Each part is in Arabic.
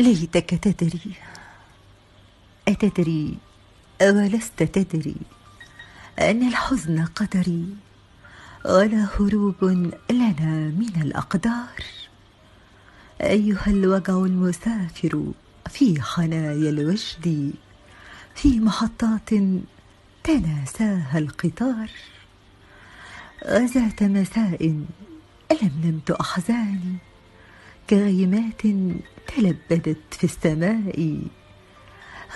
ليتك تدري. أتدري ولست تدري أن الحزن قدري، ولا هروب لنا من الأقدار. أيها الوجع المسافر في حنايا الوجد، في محطات تناساها القطار. وذات مساء ألملمت أحزاني كغيمات تلبدت في السماء،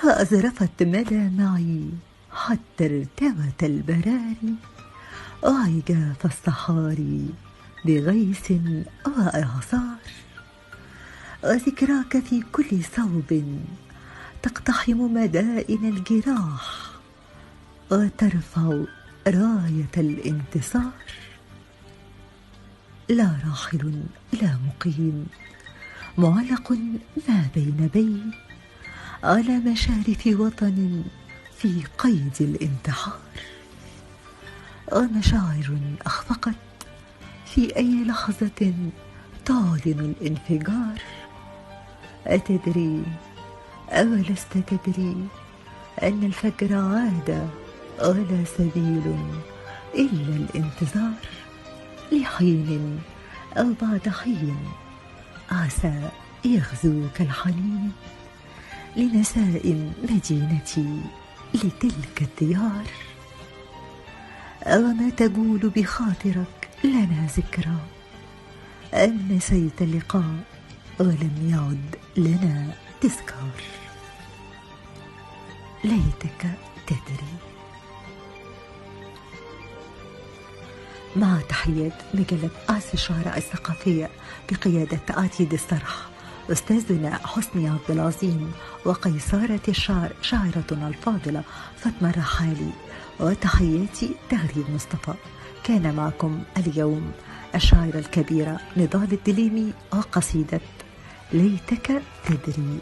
وأزرفت مدامعي حتى ارتوت البراري، وعجاف الصحاري بغيث وإعصار. وذكراك في كل صوب تقتحم مدائن الجراح، وترفع راية الانتصار. لا راحل لا مقيم، معلق ما بين على مشارف وطن في قيد الانتحار. ومشاعر أخفقت في أي لحظة تعلن الانفجار. أتدري أولست تدري أن الفجر عاد، ولا سبيل إلا الانتظار. لحين أو بعد حين عسى يغزوك الحنين لنساء مدينتي لتلك الديار. أوما تجول بخاطرك لنا ذكرى أم نسيت اللقاء ولم يعد لنا تذكار؟ ليتك تدري. مع تحيات مجلة أعز الشعراء الثقافية بقيادة عتيد السرح، أستاذنا حسني عبد العظيم، وقيصارة الشعر شاعرتنا الفاضلة فاطمة الرحالي، وتحياتي تغريد مصطفى. كان معكم اليوم الشاعرة الكبيرة نضال الدليمي وقصيدة ليتك تدري.